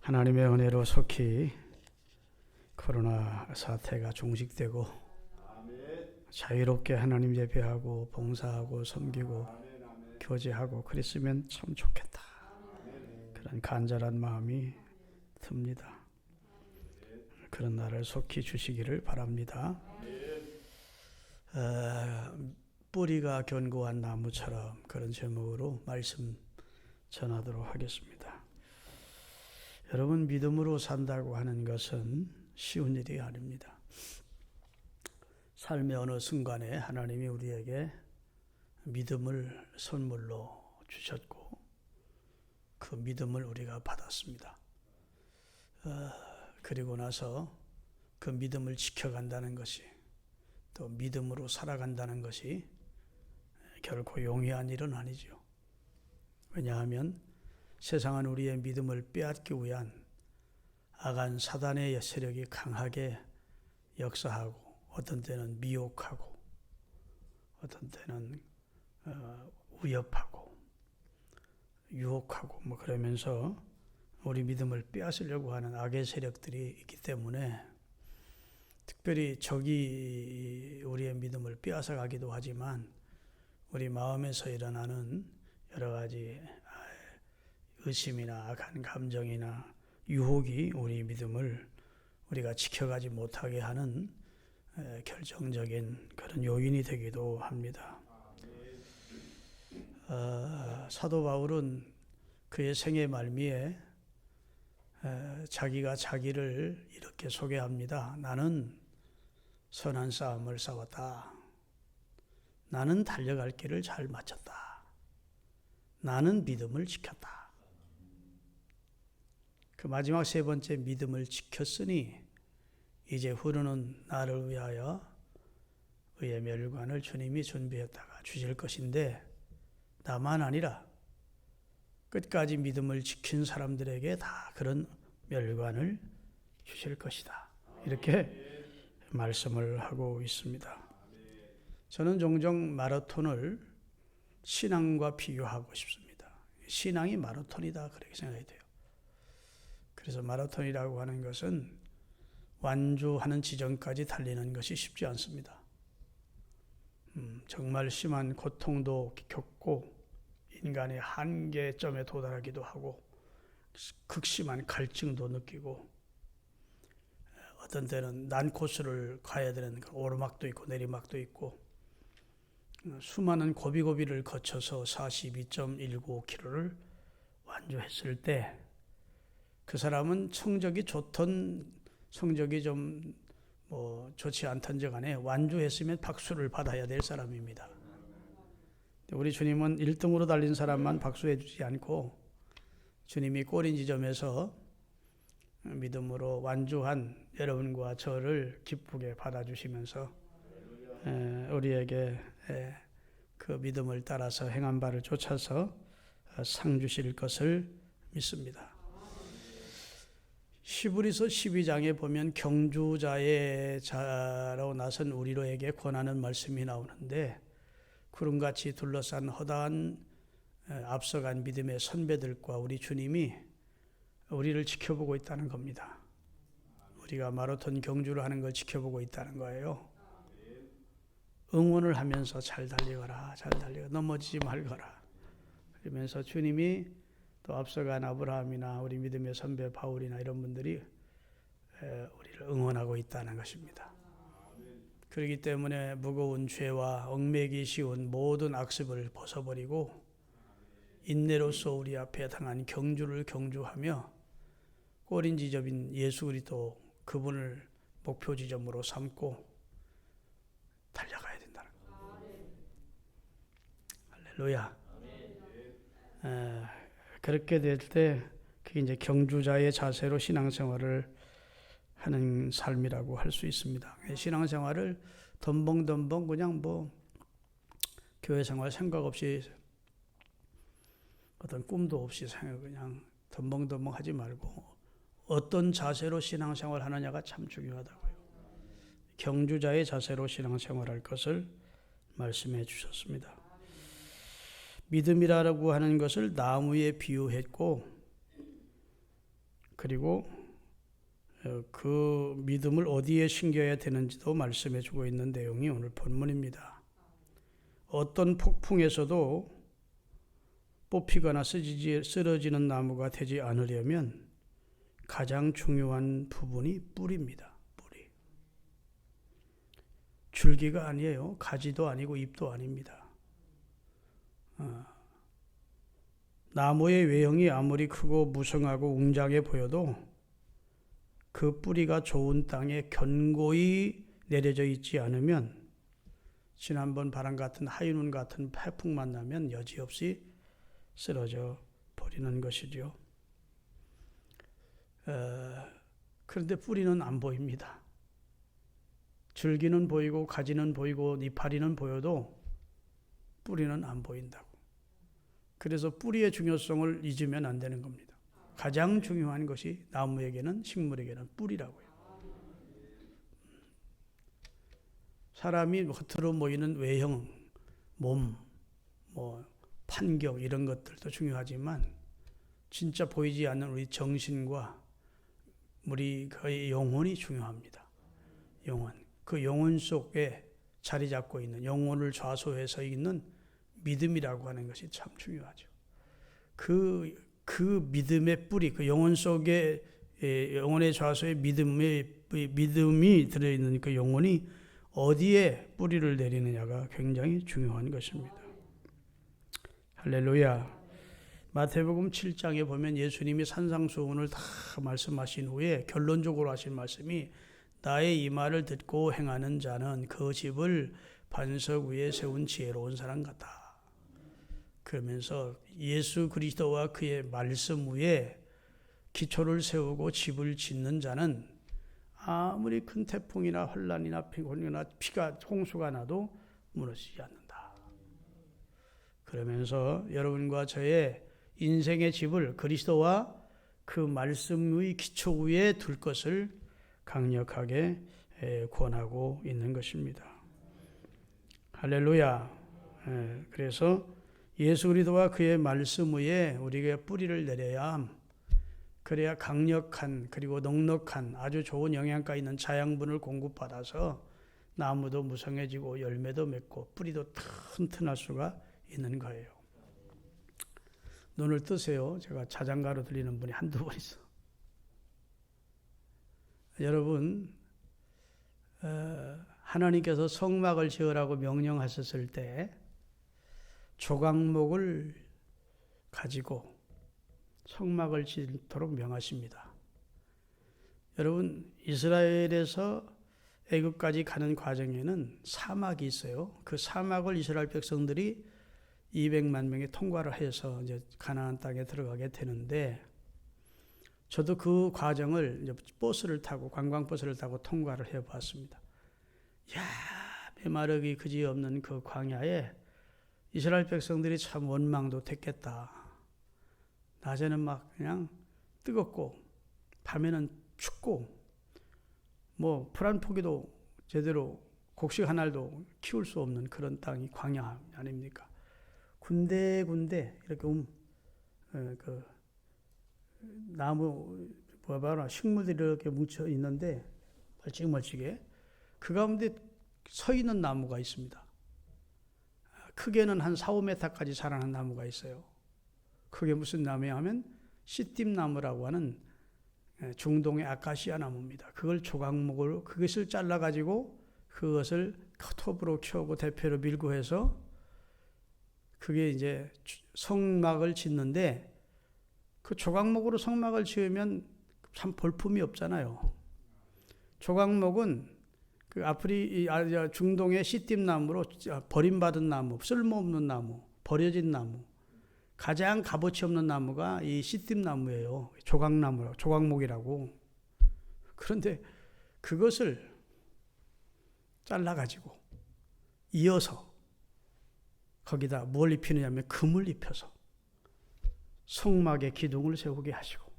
하나님의 은혜로 속히 코로나 사태가 종식되고 자유롭게 하나님 예배하고 봉사하고 섬기고 교제하고 그랬으면 참 좋겠다. 그런 간절한 마음이 듭니다. 그런 날을 속히 주시기를 바랍니다. 뿌리가 견고한 나무처럼 그런 제목으로 말씀 전하도록 하겠습니다. 여러분, 믿음으로 산다고 하는 것은 쉬운 일이 아닙니다. 삶의 어느 순간에 하나님이 우리에게 믿음을 선물로 주셨고 그 믿음을 우리가 받았습니다. 그리고 나서 그 믿음을 지켜간다는 것이, 또 믿음으로 살아간다는 것이 결코 용이한 일은 아니죠. 왜냐하면 세상은 우리의 믿음을 빼앗기 위한 악한 사단의 세력이 강하게 역사하고, 어떤 때는 미혹하고, 어떤 때는 위협하고 유혹하고 그러면서 우리 믿음을 빼앗으려고 하는 악의 세력들이 있기 때문에, 특별히 적이 우리의 믿음을 빼앗아 가기도 하지만 우리 마음에서 일어나는 여러 가지 의심이나 악한 감정이나 유혹이 우리 믿음을 우리가 지켜가지 못하게 하는 결정적인 그런 요인이 되기도 합니다. 사도 바울은 그의 생애 말미에 자기가 자기를 이렇게 소개합니다. 나는 선한 싸움을 싸웠다. 나는 달려갈 길을 잘 마쳤다. 나는 믿음을 지켰다. 그 마지막 세 번째 믿음을 지켰으니 이제 후로는 나를 위하여 의의 멸관을 주님이 준비했다가 주실 것인데, 나만 아니라 끝까지 믿음을 지킨 사람들에게 다 그런 멸관을 주실 것이다. 이렇게 말씀을 하고 있습니다. 저는 종종 마라톤을 신앙과 비교하고 싶습니다. 신앙이 마라톤이다, 그렇게 생각이 돼요. 그래서 마라톤이라고 하는 것은 완주하는 지점까지 달리는 것이 쉽지 않습니다. 정말 심한 고통도 겪고 인간의 한계점에 도달하기도 하고 극심한 갈증도 느끼고, 어떤 때는 난코스를 가야 되는 오르막도 있고 내리막도 있고, 수많은 고비고비를 거쳐서 42.195km를 완주했을 때 그 사람은 성적이 좋던 성적이 좀 좋지 않던지 간에 완주했으면 박수를 받아야 될 사람입니다. 우리 주님은 1등으로 달린 사람만 박수해 주지 않고, 주님이 꼬린 지점에서 믿음으로 완주한 여러분과 저를 기쁘게 받아주시면서 우리에게 그 믿음을 따라서 행한 바를 쫓아서 상 주실 것을 믿습니다. 히브리서 12장에 보면 경주자의 자로 나선 우리로에게 권하는 말씀이 나오는데, 구름같이 둘러싼 허다한 앞서간 믿음의 선배들과 우리 주님이 우리를 지켜보고 있다는 겁니다. 우리가 마라톤 경주를 하는 걸 지켜보고 있다는 거예요. 응원을 하면서 잘 달리거라, 잘 달리거라, 넘어지지 말거라, 그러면서 주님이 또 앞서간 아브라함이나 우리 믿음의 선배 바울이나 이런 분들이 우리를 응원하고 있다는 것입니다. 그렇기 때문에 무거운 죄와 얽매기 쉬운 모든 악습을 벗어버리고 인내로서 우리 앞에 당한 경주를 경주하며 꼬린 지점인 예수 그리스도 그분을 목표 지점으로 삼고 달려가야 된다는 거예요. 할렐루야. 그렇게 될 때 그게 이제 경주자의 자세로 신앙생활을 하는 삶이라고 할 수 있습니다. 신앙생활을 덤벙덤벙 그냥 교회생활 생각 없이, 어떤 꿈도 없이 그냥 덤벙덤벙 하지 말고 어떤 자세로 신앙생활 하느냐가 참 중요하다고요. 경주자의 자세로 신앙생활 할 것을 말씀해 주셨습니다. 믿음이라고 하는 것을 나무에 비유했고, 그리고 그 믿음을 어디에 심겨야 되는지도 말씀해 주고 있는 내용이 오늘 본문입니다. 어떤 폭풍에서도 뽑히거나 쓰러지는 나무가 되지 않으려면 가장 중요한 부분이 뿌리입니다. 뿌리. 줄기가 아니에요. 가지도 아니고 잎도 아닙니다. 나무의 외형이 아무리 크고 무성하고 웅장해 보여도 그 뿌리가 좋은 땅에 견고히 내려져 있지 않으면 지난번 바람 같은 하이눈 같은 태풍 만나면 여지없이 쓰러져 버리는 것이죠. 그런데 뿌리는 안 보입니다. 줄기는 보이고 가지는 보이고 이파리는 보여도 뿌리는 안 보인다고. 그래서 뿌리의 중요성을 잊으면 안 되는 겁니다. 가장 중요한 것이 나무에게는, 식물에게는 뿌리라고요. 사람이 겉으로 보이는 외형, 몸, 판경 이런 것들도 중요하지만 진짜 보이지 않는 우리 정신과 우리 그 영혼이 중요합니다. 영혼. 그 영혼 속에 자리 잡고 있는, 영혼을 좌소해서 있는 믿음이라고 하는 것이 참 중요하죠. 그 믿음의 뿌리, 그 영혼 속에 영혼의 좌소에 믿음이 들어있는 그 영혼이 어디에 뿌리를 내리느냐가 굉장히 중요한 것입니다. 할렐루야. 마태복음 7장에 보면 예수님이 산상수훈을 다 말씀하신 후에 결론적으로 하신 말씀이 나의 이 말을 듣고 행하는 자는 그 집을 반석 위에 세운 지혜로운 사람 같다. 그러면서 예수 그리스도와 그의 말씀 위에 기초를 세우고 집을 짓는 자는 아무리 큰 태풍이나 환란이나 홍수가 나도 무너지지 않는다. 그러면서 여러분과 저의 인생의 집을 그리스도와 그 말씀의 기초 위에 둘 것을 강력하게 권하고 있는 것입니다. 할렐루야. 그래서 예수 그리스도와 그의 말씀 위에 우리가 뿌리를 내려야 함. 그래야 강력한 그리고 넉넉한 아주 좋은 영양가 있는 자양분을 공급받아서 나무도 무성해지고 열매도 맺고 뿌리도 튼튼할 수가 있는 거예요. 눈을 뜨세요. 제가 자장가로 들리는 분이 한두 번 있어. 여러분, 하나님께서 성막을 지으라고 명령하셨을 때 조각목을 가지고 성막을 짓도록 명하십니다. 여러분, 이스라엘에서 애굽까지 가는 과정에는 사막이 있어요. 그 사막을 이스라엘 백성들이 200만 명이 통과를 해서 이제 가나안 땅에 들어가게 되는데, 저도 그 과정을 이제 버스를 타고 관광버스를 타고 통과를 해봤습니다. 야, 메마르기 그지없는 그 광야에 이스라엘 백성들이 참 원망도 됐겠다. 낮에는 막 그냥 뜨겁고 밤에는 춥고 풀 한 포기도 제대로 곡식 한 알도 키울 수 없는 그런 땅이 광야 아닙니까? 군데군데 이렇게 그 나무 식물들이 이렇게 뭉쳐 있는데 멀찍멀찍해 그 가운데 서 있는 나무가 있습니다. 크게는 한 4-5m까지 자라는 나무가 있어요. 그게 무슨 나무냐 하면 시띠나무라고 하는 중동의 아카시아 나무입니다. 그걸 조각목으로 그것을 잘라가지고 그것을 톱으로 켜고 대표로 밀고 해서 그게 이제 성막을 짓는데, 그 조각목으로 성막을 지으면 참 볼품이 없잖아요. 조각목은 그 중동의 시띠나무로 버림받은 나무, 쓸모없는 나무, 버려진 나무, 가장 값어치 없는 나무가 이 시띠나무예요. 조각목이라고. 그런데 그것을 잘라가지고 이어서 거기다 뭘 입히느냐면 금을 입혀서 성막의 기둥을 세우게 하시고,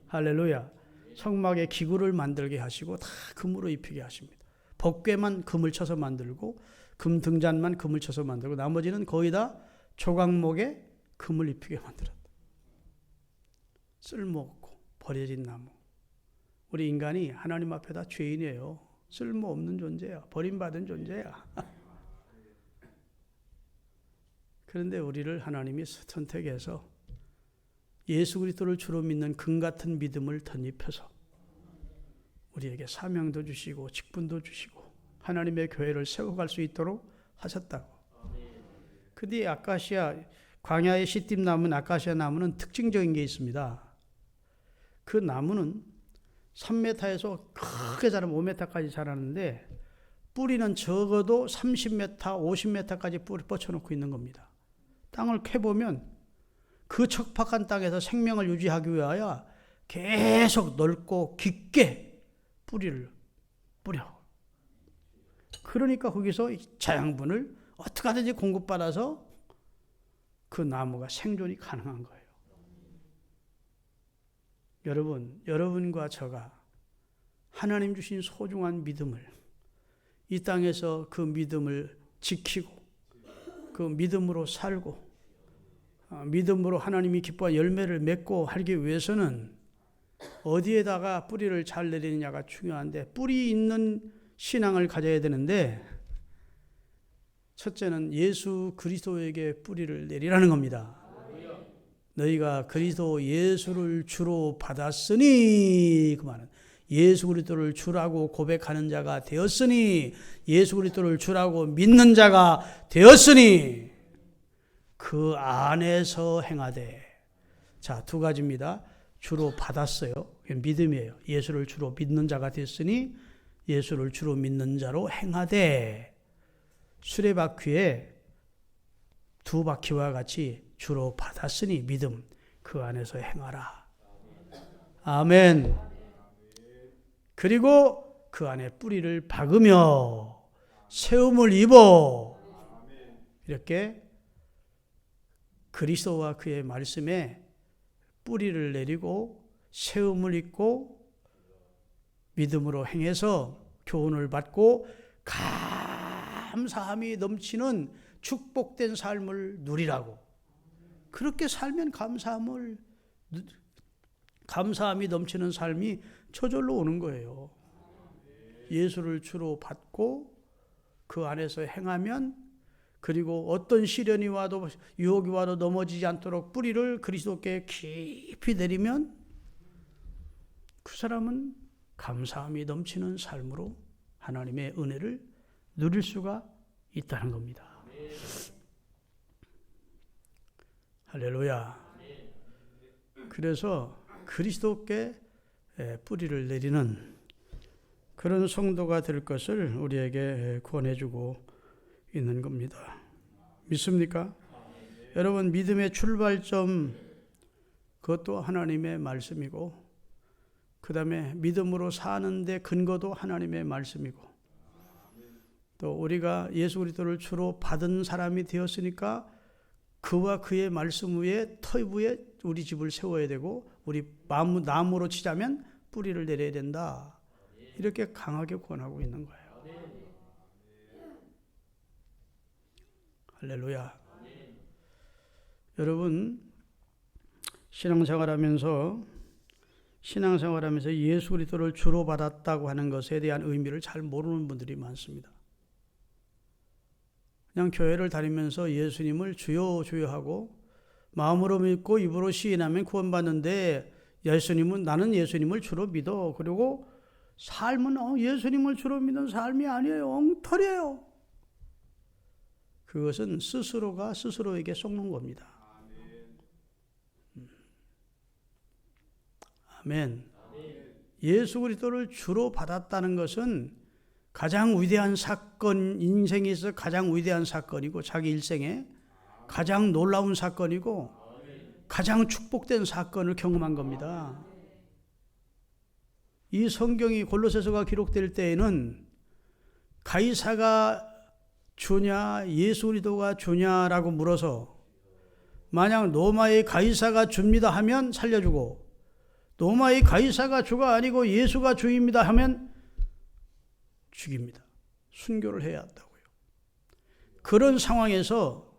할렐루야, 성막의 기구를 만들게 하시고 다 금으로 입히게 하십니다. 법궤만 금을 쳐서 만들고 금 등잔만 금을 쳐서 만들고 나머지는 거의 다 조각목에 금을 입히게 만들었다. 쓸모없고 버려진 나무. 우리 인간이 하나님 앞에 다 죄인이에요. 쓸모없는 존재야. 버림받은 존재야. 그런데 우리를 하나님이 선택해서 예수 그리스도를 주로 믿는 금같은 믿음을 덧입혀서 우리에게 사명도 주시고 직분도 주시고 하나님의 교회를 세워갈 수 있도록 하셨다고. 근데 아카시아, 광야의 시띠 나무는 아카시아 나무는 특징적인 게 있습니다. 그 나무는 3m에서 크게 자라면 5m까지 자라는데 뿌리는 적어도 30m, 50m까지 뿌리 뻗쳐놓고 있는 겁니다. 땅을 캐보면 그 척박한 땅에서 생명을 유지하기 위하여 계속 넓고 깊게 뿌리를 뿌려. 그러니까 거기서 자양분을 어떻게 하든지 공급받아서 그 나무가 생존이 가능한 거예요. 여러분과 저가 하나님 주신 소중한 믿음을 이 땅에서 그 믿음을 지키고 그 믿음으로 살고 믿음으로 하나님이 기뻐한 열매를 맺고 하기 위해서는 어디에다가 뿌리를 잘 내리느냐가 중요한데 뿌리 있는 신앙을 가져야 되는데 첫째는 예수 그리스도에게 뿌리를 내리라는 겁니다. 너희가 그리스도 예수를 주로 받았으니 그 말은 예수 그리스도를 주라고 고백하는 자가 되었으니 예수 그리스도를 주라고 믿는 자가 되었으니 그 안에서 행하되. 자, 두 가지입니다. 주로 받았어요. 믿음이에요. 예수를 주로 믿는 자가 됐으니 예수를 주로 믿는 자로 행하되. 수레바퀴에 두 바퀴와 같이 주로 받았으니 믿음 그 안에서 행하라. 아멘. 그리고 그 안에 뿌리를 박으며 세움을 입어. 이렇게 그리스도와 그의 말씀에 뿌리를 내리고 세움을 입고 믿음으로 행해서 교훈을 받고 감사함이 넘치는 축복된 삶을 누리라고. 그렇게 살면 감사함이 넘치는 삶이 저절로 오는 거예요. 예수를 주로 받고 그 안에서 행하면, 그리고 어떤 시련이 와도 유혹이 와도 넘어지지 않도록 뿌리를 그리스도께 깊이 내리면 그 사람은 감사함이 넘치는 삶으로 하나님의 은혜를 누릴 수가 있다는 겁니다. 할렐루야. 그래서 그리스도께 뿌리를 내리는 그런 성도가 될 것을 우리에게 권해주고 있는 겁니다. 믿습니까? 여러분, 믿음의 출발점, 그것도 하나님의 말씀이고, 그 다음에 믿음으로 사는데 근거도 하나님의 말씀이고, 또 우리가 예수 그리스도를 주로 받은 사람이 되었으니까 그와 그의 말씀 위에, 터 위에 우리 집을 세워야 되고, 우리 나무로 치자면 뿌리를 내려야 된다. 이렇게 강하게 권하고 있는 거예요. 할렐루야. 여러분, 신앙생활하면서 예수 그리스도를 주로 받았다고 하는 것에 대한 의미를 잘 모르는 분들이 많습니다. 그냥 교회를 다니면서 예수님을 주여 주여 하고 마음으로 믿고 입으로 시인하면 구원받는데, 나는 예수님을 주로 믿어. 그리고 삶은 예수님을 주로 믿는 삶이 아니에요. 엉터리예요. 그것은 스스로가 스스로에게 속는 겁니다. 아멘. 예수 그리스도를 주로 받았다는 것은 가장 위대한 사건, 인생에 있어 가장 위대한 사건이고, 자기 일생에 가장 놀라운 사건이고, 가장 축복된 사건을 경험한 겁니다. 이 성경이 골로새서가 기록될 때에는 가이사가 주냐 예수 그리스도가 주냐라고 물어서, 만약 로마의 가이사가 줍니다 하면 살려주고, 로마의 가이사가 주가 아니고 예수가 주입니다 하면 죽입니다. 순교를 해야 한다고요. 그런 상황에서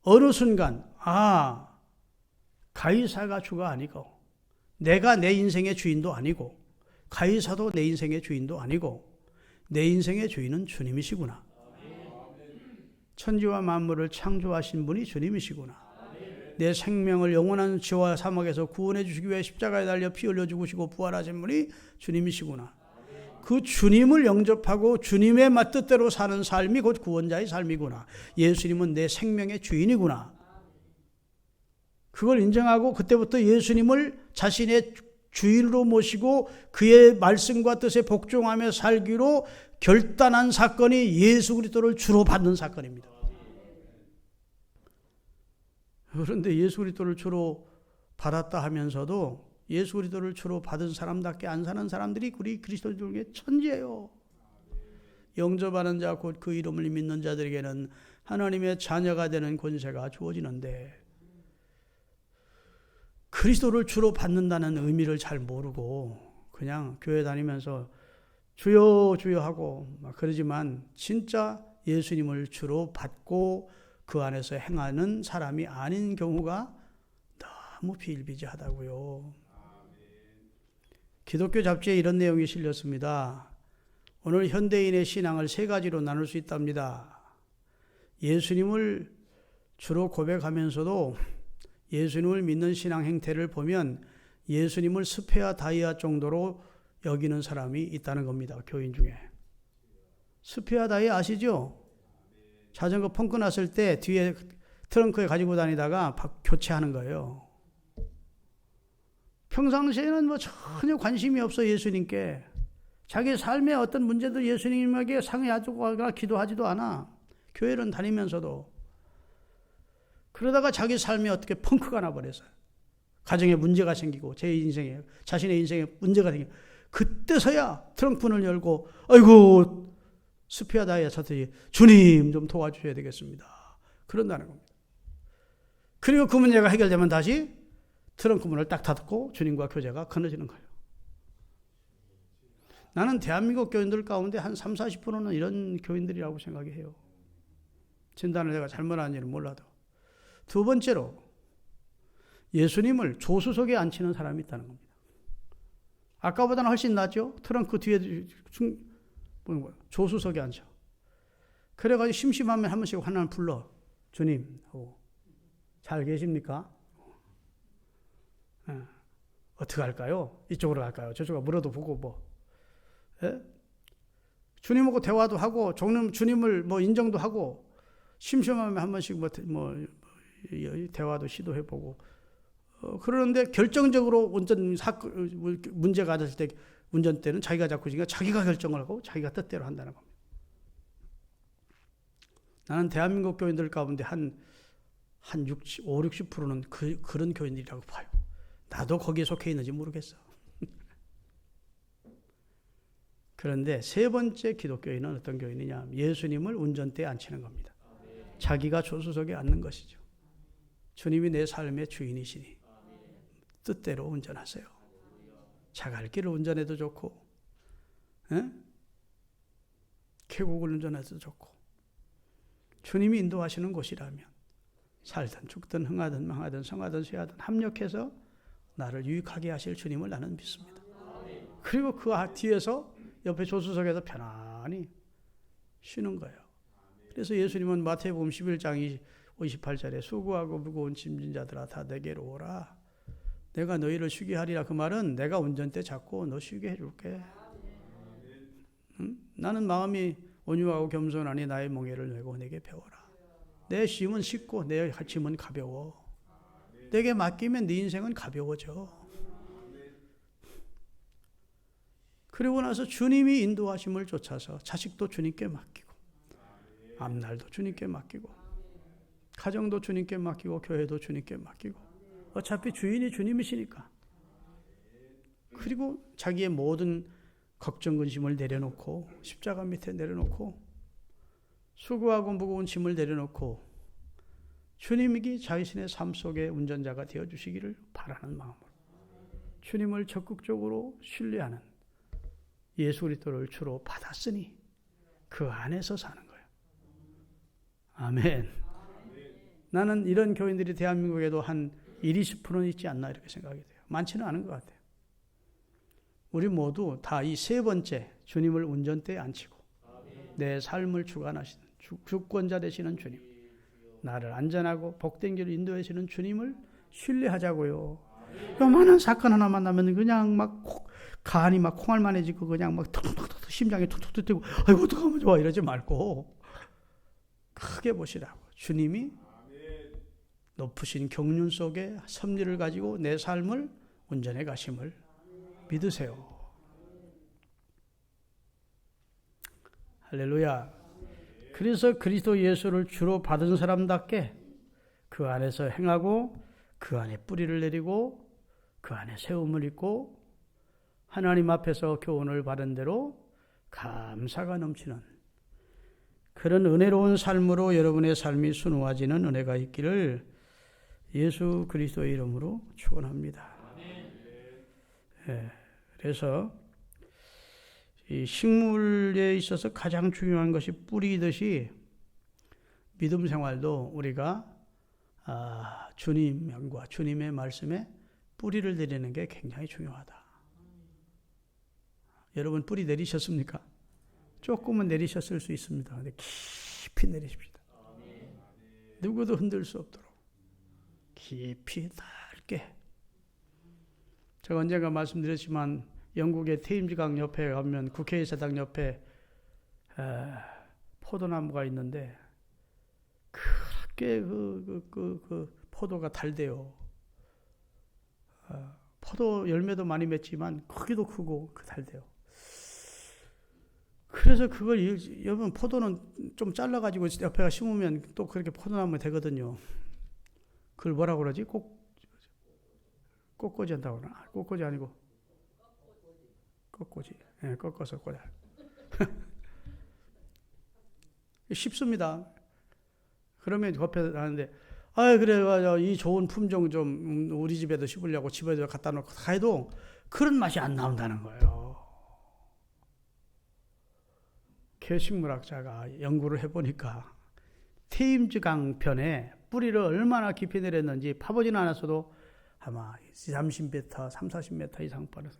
어느 순간 가이사가 주가 아니고 내가 내 인생의 주인도 아니고 가이사도 내 인생의 주인도 아니고 내 인생의 주인은 주님이시구나. 천지와 만물을 창조하신 분이 주님이시구나. 내 생명을 영원한 지와 사막에서 구원해 주시기 위해 십자가에 달려 피 흘려 죽으시고 부활하신 분이 주님이시구나. 그 주님을 영접하고 주님의 뜻대로 사는 삶이 곧 구원자의 삶이구나. 예수님은 내 생명의 주인이구나. 그걸 인정하고 그때부터 예수님을 자신의 주인으로 모시고 그의 말씀과 뜻에 복종하며 살기로 결단한 사건이 예수 그리스도를 주로 받는 사건입니다. 그런데 예수 그리스도를 주로 받았다 하면서도 예수 그리스도를 주로 받은 사람답게 안 사는 사람들이 우리 그리스도인들 중에 천지예요. 영접하는 자 곧 그 이름을 믿는 자들에게는 하나님의 자녀가 되는 권세가 주어지는데 그리스도를 주로 받는다는 의미를 잘 모르고 그냥 교회 다니면서 주여 주여 하고 막 그러지만 진짜 예수님을 주로 받고 그 안에서 행하는 사람이 아닌 경우가 너무 비일비재하다고요. 기독교 잡지에 이런 내용이 실렸습니다. 오늘 현대인의 신앙을 세 가지로 나눌 수 있답니다. 예수님을 주로 고백하면서도 예수님을 믿는 신앙 행태를 보면 예수님을 스페아 다이아 정도로 여기는 사람이 있다는 겁니다. 교인 중에. 스페아 다이아 아시죠? 자전거 펑크 났을 때 뒤에 트렁크에 가지고 다니다가 교체하는 거예요. 평상시에는 뭐 전혀 관심이 없어 예수님께. 자기 삶의 어떤 문제도 예수님에게 상의하거나 기도하지도 않아. 교회는 다니면서도. 그러다가 자기 삶에 어떻게 펑크가 나버렸어요. 가정에 문제가 생기고 제 인생에 자신의 인생에 문제가 생기고 그때서야 트렁크 문을 열고 아이고 스페아 다이아 사태지 주님 좀 도와주셔야 되겠습니다. 그런다는 겁니다. 그리고 그 문제가 해결되면 다시 트렁크 문을 딱 닫고 주님과 교제가 끊어지는 거예요. 나는 대한민국 교인들 가운데 한 30-40%는 이런 교인들이라고 생각해요. 진단을 내가 잘못하는지는 몰라도. 두 번째로 예수님을 조수석에 앉히는 사람이 있다는 겁니다. 아까보다는 훨씬 낫죠. 트렁크 뒤에 조수석에 앉아. 그래가지고 심심하면 한 번씩 하나님 불러. 주님 하고 잘 계십니까? 어떻게 할까요? 이쪽으로 갈까요? 저쪽으로 물어도 보고 뭐. 예? 주님하고 대화도 하고 주님을 뭐 인정도 하고 심심하면 한 번씩 대화도 시도해보고 그러는데 결정적으로 문제가 됐을 때 운전대는 자기가 잡고 있으니까 자기가 결정을 하고 자기가 뜻대로 한다는 겁니다. 나는 대한민국 교인들 가운데 한 50-60%는 그런 교인들이라고 봐요. 나도 거기에 속해 있는지 모르겠어. 그런데 세 번째 기독교인은 어떤 교인이냐? 예수님을 운전대에 앉히는 겁니다. 자기가 조수석에 앉는 것이죠. 주님이 내 삶의 주인이시니 뜻대로 운전하세요. 자갈 길을 운전해도 좋고 계곡을 운전해도 좋고 주님이 인도하시는 곳이라면 살든 죽든 흥하든 망하든 성하든 쇠하든 합력해서 나를 유익하게 하실 주님을 나는 믿습니다. 그리고 그 뒤에서 옆에 조수석에서 편안히 쉬는 거예요. 그래서 예수님은 마태복음 11장 58절에 수고하고 무거운 짐진 자들아 다 내게로 오라. 내가 너희를 쉬게 하리라. 그 말은 내가 운전대 잡고 너 쉬게 해줄게. 나는 마음이 온유하고 겸손하니 나의 멍에를 메고 내게 배워라. 내 짐은 쉽고 내 짐은 가벼워. 내게 맡기면 네 인생은 가벼워져. 그리고 나서 주님이 인도하심을 쫓아서 자식도 주님께 맡기고 앞날도 주님께 맡기고 가정도 주님께 맡기고 교회도 주님께 맡기고 어차피 주인이 주님이시니까. 그리고 자기의 모든 걱정 근심을 내려놓고 십자가 밑에 내려놓고 수고하고 무거운 짐을 내려놓고 주님이 자신의 삶 속에 운전자가 되어주시기를 바라는 마음으로 주님을 적극적으로 신뢰하는 예수 그리스도를 주로 받았으니 그 안에서 사는 거예요. 아멘. 나는 이런 교인들이 대한민국에도 한 20-20%는 있지 않나 이렇게 생각이 돼요. 많지는 않은 것 같아요. 우리 모두 다 이 세 번째 주님을 운전대에 앉히고 내 삶을 주관하시는 주권자 되시는 주님, 나를 안전하고 복된 길을 인도하시는 주님을 신뢰하자고요. 요만한 사건 하나 만나면 그냥 막 간이 막 콩알만해지고 그냥 막 툭툭툭 심장이 툭툭툭 뛰고 아이고 어떡하면 좋아 이러지 말고 크게 보시라고. 주님이 높으신 경륜 속에 섭리를 가지고 내 삶을 운전해 가심을 믿으세요. 할렐루야. 그래서 그리스도 예수를 주로 받은 사람답게 그 안에서 행하고 그 안에 뿌리를 내리고 그 안에 세움을 입고 하나님 앞에서 교훈을 받은 대로 감사가 넘치는 그런 은혜로운 삶으로 여러분의 삶이 순화지는 은혜가 있기를 예수 그리스도의 이름으로 축원합니다. 그래서 이 식물에 있어서 가장 중요한 것이 뿌리듯이 믿음 생활도 우리가 주님과 주님의 말씀에 뿌리를 내리는 게 굉장히 중요하다. 여러분 뿌리 내리셨습니까? 조금은 내리셨을 수 있습니다. 근데 깊이 내리십시다. 누구도 흔들 수 없도록 깊이 넓게. 제가 언젠가 말씀드렸지만 영국의 테임즈강 옆에 가면 국회의사당 옆에 포도나무가 있는데 그렇게 그 포도가 달대요. 포도 열매도 많이 맺지만 크기도 크고 달대요. 그래서 그걸 여러분 포도는 좀 잘라가지고 옆에가 심으면 또 그렇게 포도나무 되거든요. 그걸 뭐라고 그러지? 꽃꽂이 한다고 그러나? 꽃꽂이 아니고 꺾꽂이. 네, 꺾어서 꽂아. 쉽습니다. 그러면 옆에 하는데 그래 이 좋은 품종 좀 우리 집에도 심으려고 집에도 갖다 놓고 다 해도 그런 맛이 안 나온다는 거예요. 개식물학자가 연구를 해보니까 테임즈강 편에 뿌리를 얼마나 깊이 내렸는지 파보지는 않았어도 아마 30m, 40m 이상 빠르서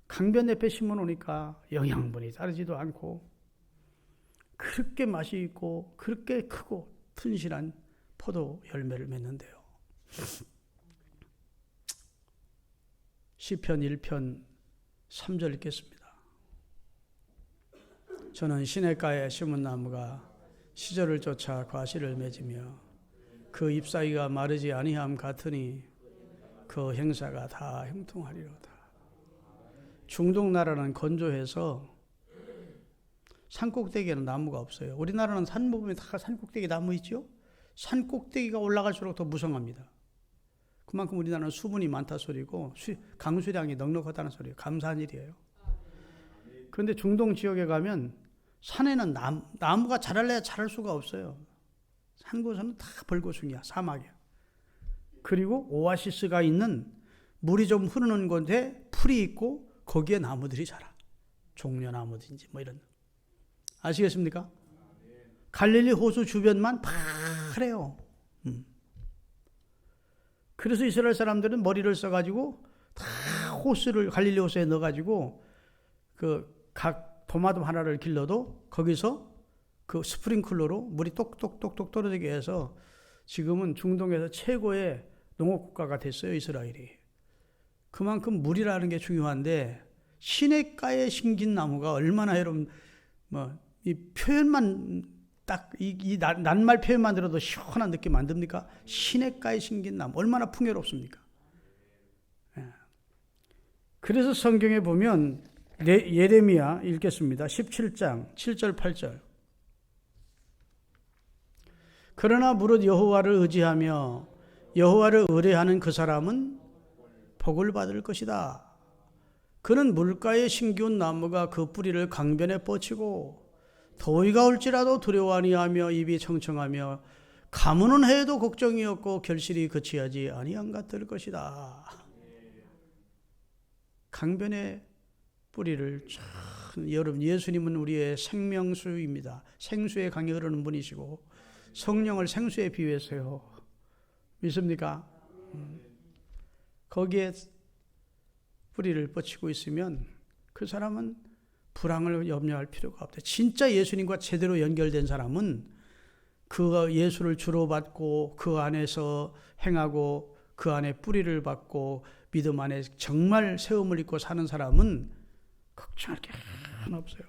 강변 옆에 심어놓으니까 영양분이 따르지도 않고 그렇게 맛이 있고 그렇게 크고 튼실한 포도 열매를 맺는데요. 시편 1편 3절 읽겠습니다. 저는 시냇가에 심은 나무가 시절을 쫓아 과실을 맺으며 그 잎사귀가 마르지 아니함 같으니 그 행사가 다 형통하리로다. 중동 나라는 건조해서 산꼭대기에는 나무가 없어요. 우리나라는 산 보면 다 산꼭대기 나무 있죠? 산꼭대기가 올라갈수록 더 무성합니다. 그만큼 우리나라는 수분이 많다 소리고 강수량이 넉넉하다는 소리예요. 감사한 일이에요. 그런데 중동 지역에 가면 산에는 나무가 자랄래야 자랄 수가 없어요. 산 곳은 다 벌거숭이야. 사막이야. 그리고 오아시스가 있는 물이 좀 흐르는 곳에 풀이 있고 거기에 나무들이 자라. 종려나무든지 뭐 이런. 아시겠습니까? 갈릴리 호수 주변만 파래요. 그래서 이스라엘 사람들은 머리를 써가지고 다 갈릴리 호수에 넣어가지고 각 도마도 하나를 길러도 거기서 그 스프링클러로 물이 똑똑똑똑 떨어지게 해서 지금은 중동에서 최고의 농업국가가 됐어요, 이스라엘이. 그만큼 물이라는 게 중요한데 시냇가에 심긴 나무가 얼마나 여러분 이 표현만 딱 이 낱말 표현만 들어도 시원한 느낌 안 듭니까? 시냇가에 심긴 나무 얼마나 풍요롭습니까? 그래서 성경에 보면 예레미야 읽겠습니다. 17장 7절 8절. 그러나 무릇 여호와를 의지하며 여호와를 의뢰하는 그 사람은 복을 받을 것이다. 그는 물가에 심기운 나무가 그 뿌리를 강변에 뻗치고 더위가 올지라도 두려워 아니하며 입이 청청하며 가무는 해도 걱정이 없고 결실이 그치하지 아니한 같을 것이다. 강변에 뿌리를 여러분 예수님은 우리의 생명수입니다. 생수의 강이 흐르는 분이시고 성령을 생수에 비유했어요. 믿습니까? 거기에 뿌리를 뻗치고 있으면 그 사람은 불황을 염려할 필요가 없다. 진짜 예수님과 제대로 연결된 사람은 그 예수를 주로 받고 그 안에서 행하고 그 안에 뿌리를 받고 믿음 안에 정말 세움을 입고 사는 사람은 걱정할 게 하나 없어요.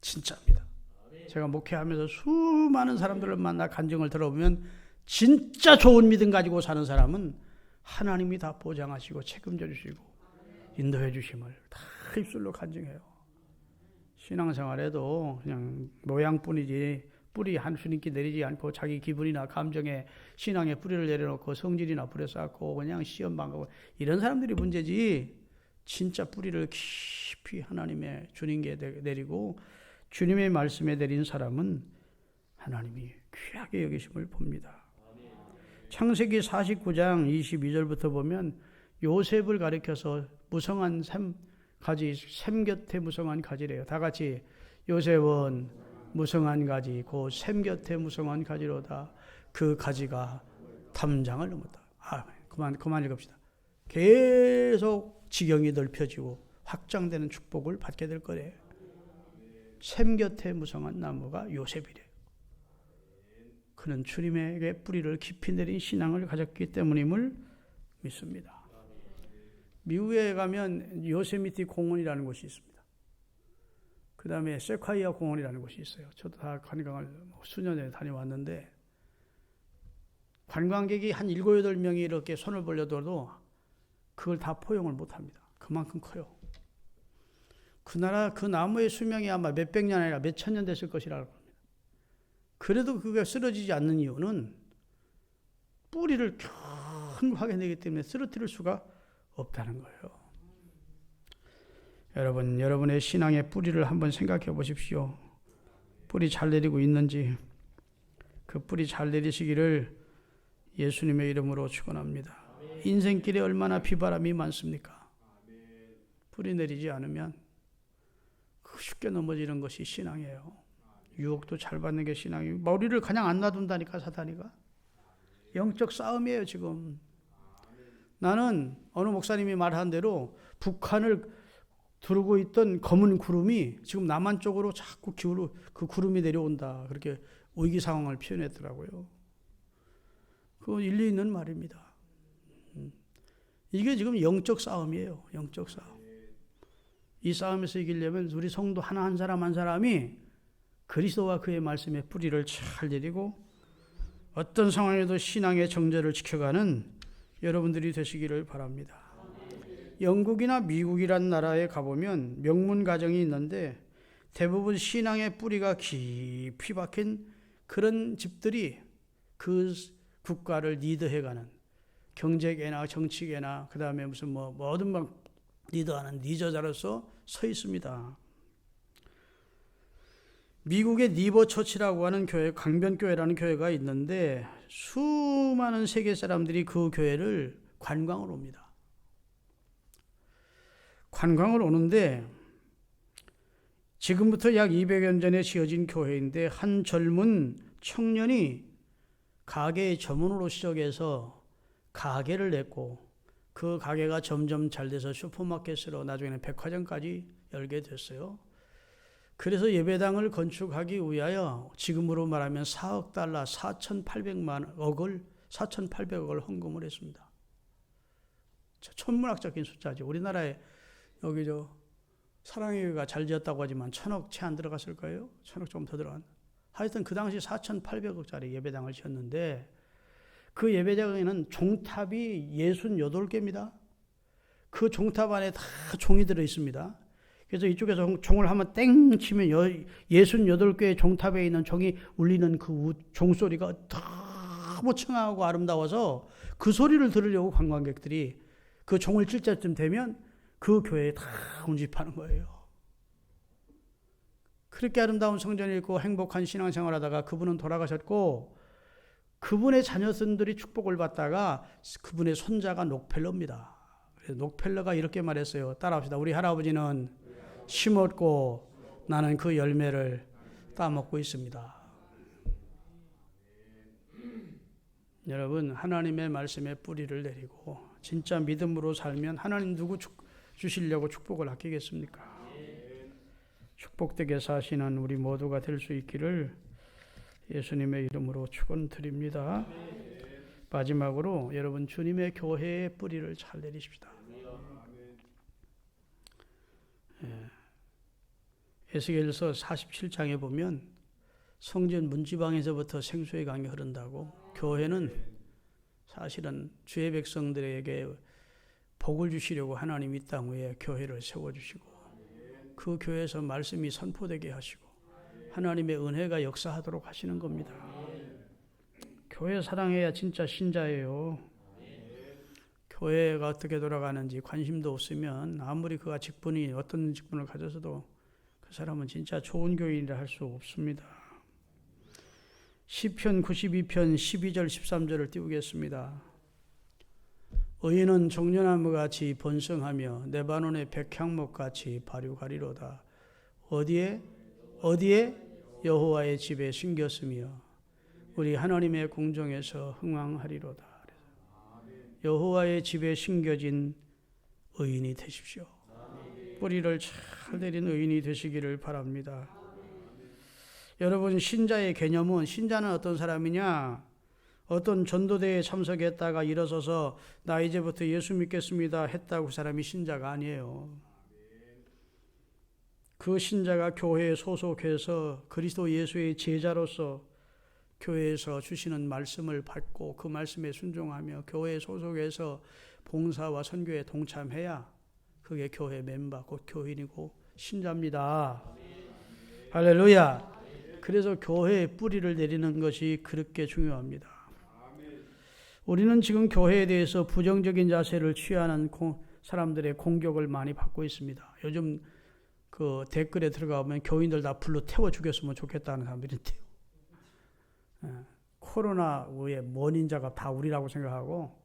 진짜입니다. 제가 목회하면서 수많은 사람들을 만나 간증을 들어보면 진짜 좋은 믿음 가지고 사는 사람은 하나님이 다 보장하시고 책임져 주시고 인도해 주심을 다 입술로 간증해요. 신앙생활에도 그냥 모양뿐이지 뿌리 한 수님께 내리지 않고 자기 기분이나 감정에 신앙의 뿌리를 내려놓고 성질이나 뿌려 쌓고 그냥 시험만 가고 이런 사람들이 문제지, 진짜 뿌리를 깊이 하나님의 주님께 내리고 주님의 말씀에 내린 사람은 하나님이 귀하게 여기심을 봅니다. 창세기 49장 22절부터 보면 요셉을 가리켜서 무성한 샘 곁에 무성한 가지래요. 다 같이 요셉은 무성한 가지 곧 샘 곁에 무성한 가지로다. 그 가지가 담장을 넘었다. 그만 읽읍시다. 계속 지경이 넓혀지고 확장되는 축복을 받게 될 거래요. 샘 곁에 무성한 나무가 요셉이래요. 그는 주님에게 뿌리를 깊이 내린 신앙을 가졌기 때문임을 믿습니다. 미국에 가면 요세미티 공원이라는 곳이 있습니다. 그 다음에 세콰이아 공원이라는 곳이 있어요. 저도 다 관광을 수년 전에 다녀왔는데 관광객이 한 7, 8명이 이렇게 손을 벌려둬도 그걸 다 포용을 못합니다. 그만큼 커요. 그 나무의 수명이 아마 몇백 년 아니라 몇천 년 됐을 것이라고 합니다. 그래도 그게 쓰러지지 않는 이유는 뿌리를 견고하게 내기 때문에 쓰러뜨릴 수가 없다는 거예요. 여러분, 여러분의 신앙의 뿌리를 한번 생각해 보십시오. 뿌리 잘 내리고 있는지. 그 뿌리 잘 내리시기를 예수님의 이름으로 축원합니다. 인생길에 얼마나 비바람이 많습니까? 뿌리 내리지 않으면 쉽게 넘어지는 것이 신앙이에요. 유혹도 잘 받는 게 신앙이에요. 머리를 그냥 안 놔둔다니까, 사탄이가. 영적 싸움이에요, 지금. 나는 어느 목사님이 말한 대로 북한을 두르고 있던 검은 구름이 지금 남한 쪽으로 자꾸 그 구름이 내려온다. 그렇게 위기 상황을 표현했더라고요. 그건 일리 있는 말입니다. 이게 지금 영적 싸움이에요. 영적 싸움. 이 싸움에서 이기려면 우리 성도 한 사람 한 사람이 그리스도와 그의 말씀에 뿌리를 잘 내리고 어떤 상황에도 신앙의 정절을 지켜가는 여러분들이 되시기를 바랍니다. 영국이나 미국이란 나라에 가보면 명문 가정이 있는데 대부분 신앙의 뿌리가 깊이 박힌 그런 집들이 그 국가를 리드해가는 경제계나 정치계나 그 다음에 무슨 뭐든 막 리더하는 리더자로서 서 있습니다. 미국의 니버처치라고 하는 교회, 강변교회라는 교회가 있는데 수많은 세계 사람들이 그 교회를 관광을 옵니다. 관광을 오는데 지금부터 약 200여 년 전에 지어진 교회인데 한 젊은 청년이 가게의 점원으로 시작해서 가게를 냈고 그 가게가 점점 잘 돼서 슈퍼마켓으로 나중에는 백화점까지 열게 됐어요. 그래서 예배당을 건축하기 위하여 지금으로 말하면 4억 달러, 4,800억을 헌금을 했습니다. 천문학적인 숫자죠. 우리나라에 여기 사랑의교회가 잘 지었다고 하지만 1,000억 채 안 들어갔을 거예요. 1,000억 좀 더 들어간. 하여튼 그 당시 4,800억짜리 예배당을 지었는데 그 예배당에는 종탑이 68개입니다. 그 종탑 안에 다 종이 들어 있습니다. 그래서 이쪽에서 종을 한번 땡 치면 68개의 종탑에 있는 종이 울리는 그 종소리가 너무 청아하고 아름다워서 그 소리를 들으려고 관광객들이 그 종을 칠 때쯤 되면 그 교회에 다 운집하는 거예요. 그렇게 아름다운 성전이 있고 행복한 신앙생활 하다가 그분은 돌아가셨고 그분의 자녀들이 축복을 받다가 그분의 손자가 록펠러입니다. 록펠러가 이렇게 말했어요. 따라합시다. 우리 할아버지는 심었고 나는 그 열매를 따먹고 있습니다. 여러분, 하나님의 말씀에 뿌리를 내리고 진짜 믿음으로 살면 하나님 누구 주시려고 축복을 아끼겠습니까? 축복되게 사시는 우리 모두가 될 수 있기를 예수님의 이름으로 축원드립니다. 마지막으로 여러분 주님의 교회의 뿌리를 잘 내리십시다. 에스겔서 47장에 보면 성전 문지방에서부터 생수의 강이 흐른다고. 교회는 사실은 주의 백성들에게 복을 주시려고 하나님이 이 땅 위에 교회를 세워주시고 그 교회에서 말씀이 선포되게 하시고 하나님의 은혜가 역사하도록 하시는 겁니다. 교회 사랑해야 진짜 신자예요. 교회가 어떻게 돌아가는지 관심도 없으면 아무리 그가 어떤 직분을 가져서도 그 사람은 진짜 좋은 교인이라 할 수 없습니다. 시편 92편 12절 13절을 띄우겠습니다. 의인은 종려나무같이 번성하며 레바논의 백향목같이 발육하리로다. 어디에 여호와의 집에 심겼으며 우리 하나님의 궁정에서 흥왕하리로다. 여호와의 집에 심겨진 의인이 되십시오. 뿌리를 잘 내린 의인이 되시기를 바랍니다. 여러분, 신자의 개념은, 신자는 어떤 사람이냐? 어떤 전도대회에 참석했다가 일어서서 나 이제부터 예수 믿겠습니다 했다고 그 사람이 신자가 아니에요. 그 신자가 교회에 소속해서 그리스도 예수의 제자로서 교회에서 주시는 말씀을 받고 그 말씀에 순종하며 교회에 소속해서 봉사와 선교에 동참해야 그게 교회 멤버, 곧 교인이고 신자입니다. 할렐루야. 그래서 교회에 뿌리를 내리는 것이 그렇게 중요합니다. 우리는 지금 교회에 대해서 부정적인 자세를 취하는 사람들의 공격을 많이 받고 있습니다. 요즘 그 댓글에 들어가면 교인들 다 불러 태워 죽였으면 좋겠다는 사람들이 있대요. 코로나 후에 원인자가 다 우리라고 생각하고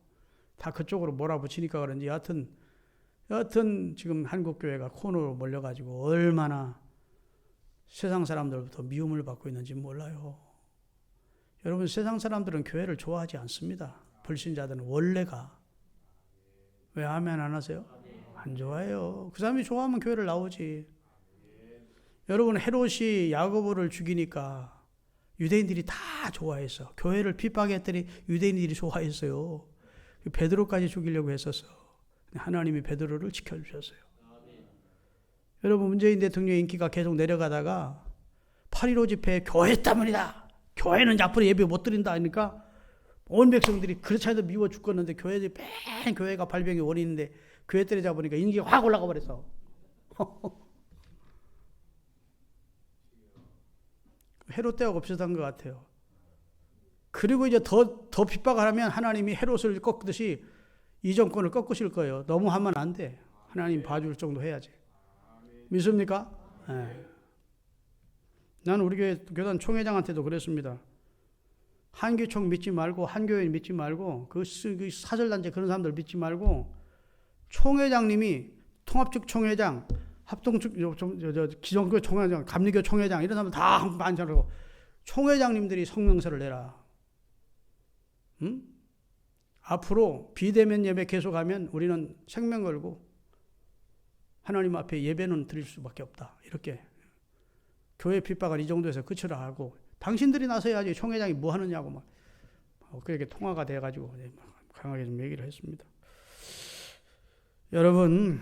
다 그쪽으로 몰아붙이니까 그런지 여하튼 지금 한국교회가 코너로 몰려가지고 얼마나 세상 사람들부터 미움을 받고 있는지 몰라요. 여러분, 세상 사람들은 교회를 좋아하지 않습니다. 불신자들은 원래가. 왜 아멘 안 하세요? 안 좋아해요. 그 사람이 좋아하면 교회를 나오지. 여러분, 헤롯이 야고보를 죽이니까 유대인들이 다 좋아했어. 교회를 핍박했더니 유대인들이 좋아했어요. 베드로까지 죽이려고 했었어. 하나님이 베드로를 지켜주셨어요. 여러분, 문재인 대통령의 인기가 계속 내려가다가 8.15 집회에 교회 때문이다. 교회는 앞으로 예배 못 드린다 하니까 온 백성들이 그렇지 않아도 미워 죽겠는데 교회들이 맨 교회가 발병의 원인인데 교회 때려잡으니까 인기가 확 올라가 버렸어. 헤롯 때하고 비슷한 것 같아요. 그리고 이제 더 핍박을 하면 하나님이 헤롯을 꺾듯이 이 정권을 꺾으실 거예요. 너무 하면 안 돼. 하나님 봐줄 정도 해야지. 믿습니까? 네. 나는 우리 교회 교단 총회장한테도 그랬습니다. 한교총 믿지 말고 한교인 믿지 말고 그 사절단체 그런 사람들 믿지 말고 총회장님이 통합측 총회장 합동측 기존교 총회장 감리교 총회장 이런 사람들 다 반찬하고 총회장님들이 성명서를 내라. 응? 앞으로 비대면 예배 계속하면 우리는 생명 걸고 하나님 앞에 예배는 드릴 수밖에 없다. 이렇게 교회 핍박을 이 정도에서 끝이라 하고 당신들이 나서야지 총회장이 뭐 하느냐고 막 그렇게 통화가 돼가지고 강하게 좀 얘기를 했습니다. 여러분,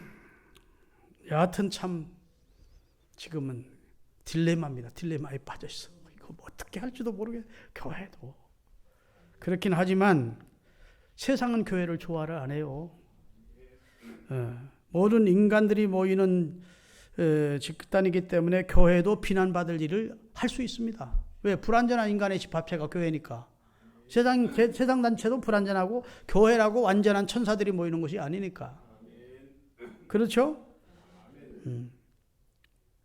여하튼 참 지금은 딜레마입니다. 딜레마에 빠져 있어. 이거 뭐 어떻게 할지도 모르겠어. 교회도 그렇긴 하지만 세상은 교회를 좋아를 안 해요. 모든 인간들이 모이는 집단이기 때문에 교회도 비난받을 일을 할 수 있습니다. 왜? 불완전한 인간의 집합체가 교회니까. 세상 단체도 불완전하고 교회라고 완전한 천사들이 모이는 것이 아니니까. 그렇죠?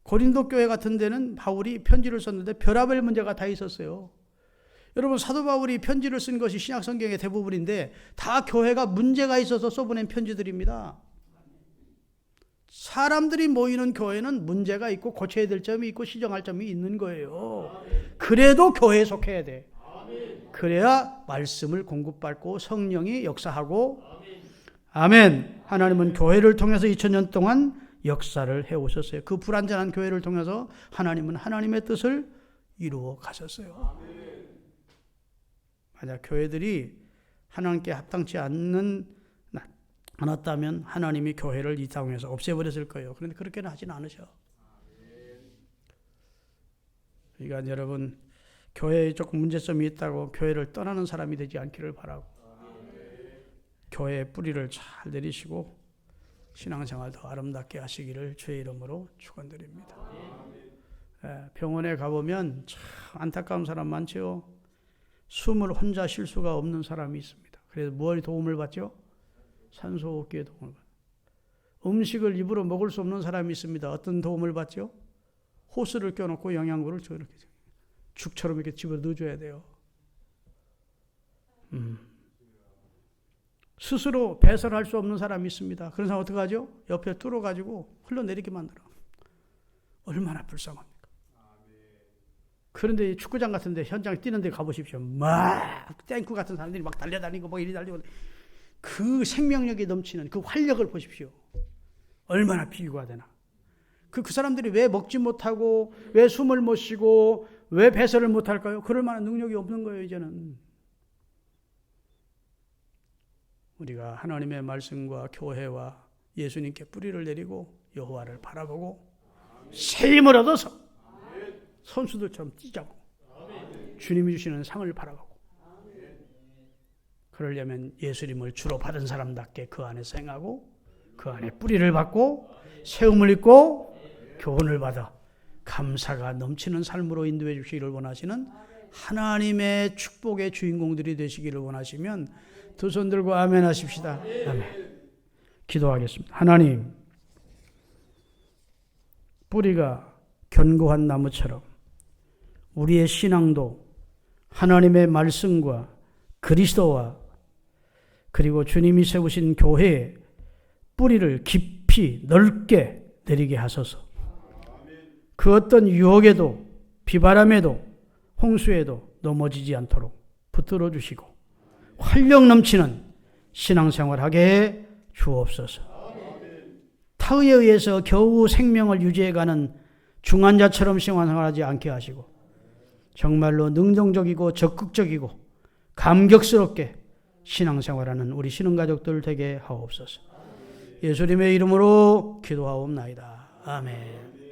고린도 교회 같은 데는 바울이 편지를 썼는데 별의별 문제가 다 있었어요. 여러분, 사도 바울이 편지를 쓴 것이 신약 성경의 대부분인데 다 교회가 문제가 있어서 써보낸 편지들입니다. 사람들이 모이는 교회는 문제가 있고 고쳐야 될 점이 있고 시정할 점이 있는 거예요. 그래도 교회에 속해야 돼. 그래야 말씀을 공급받고 성령이 역사하고 아멘. 하나님은 교회를 통해서 2000년 동안 역사를 해오셨어요. 그 불완전한 교회를 통해서 하나님은 하나님의 뜻을 이루어 가셨어요. 만약 교회들이 하나님께 합당치 않았다면 하나님이 교회를 이 땅에서 없애버렸을 거예요. 그런데 그렇게는 하진 않으셔. 그러니까 여러분, 교회에 조금 문제점이 있다고 교회를 떠나는 사람이 되지 않기를 바라고, 교회의 뿌리를 잘 내리시고 신앙생활 더 아름답게 하시기를 주의 이름으로 축원드립니다. 병원에 가보면 참 안타까운 사람 많죠. 숨을 혼자 쉴 수가 없는 사람이 있습니다. 그래서 뭘 도움을 받죠? 산소호흡기의 도움을 받죠. 음식을 입으로 먹을 수 없는 사람이 있습니다. 어떤 도움을 받죠? 호스를 껴놓고 영양분을 저렇게 죽처럼 이렇게 집어 넣어줘야 돼요. 스스로 배설할 수 없는 사람이 있습니다. 그런 사람 어떻게 하죠? 옆에 뚫어가지고 흘러내리게 만들어. 얼마나 불쌍합니까? 그런데 축구장 같은 데 현장 뛰는 데 가보십시오. 막 탱크 같은 사람들이 막 달려다니고 막 이리 달리고, 그 생명력이 넘치는 그 활력을 보십시오. 얼마나 비교가 되나. 그 사람들이 왜 먹지 못하고, 왜 숨을 못 쉬고, 왜 배설을 못할까요? 그럴 만한 능력이 없는 거예요, 이제는. 우리가 하나님의 말씀과 교회와 예수님께 뿌리를 내리고 여호와를 바라보고 새 힘을 얻어서 선수들처럼 뛰자고, 주님이 주시는 상을 바라보고, 그러려면 예수님을 주로 받은 사람답게 그 안에서 행하고, 그 안에 뿌리를 받고 세움을 입고 교훈을 받아 감사가 넘치는 삶으로 인도해 주시기를 원하시는 하나님의 축복의 주인공들이 되시기를 원하시면 두 손 들고 아멘 하십시다. 아멘. 기도하겠습니다. 하나님, 뿌리가 견고한 나무처럼 우리의 신앙도 하나님의 말씀과 그리스도와 그리고 주님이 세우신 교회에 뿌리를 깊이 넓게 내리게 하소서. 그 어떤 유혹에도 비바람에도 홍수에도 넘어지지 않도록 붙들어 주시고 활력 넘치는 신앙생활하게 해 주옵소서. 타의에 의해서 겨우 생명을 유지해가는 중환자처럼 신앙생활하지 않게 하시고 정말로 능동적이고 적극적이고 감격스럽게 신앙생활하는 우리 신앙가족들 되게 하옵소서. 예수님의 이름으로 기도하옵나이다. 아멘.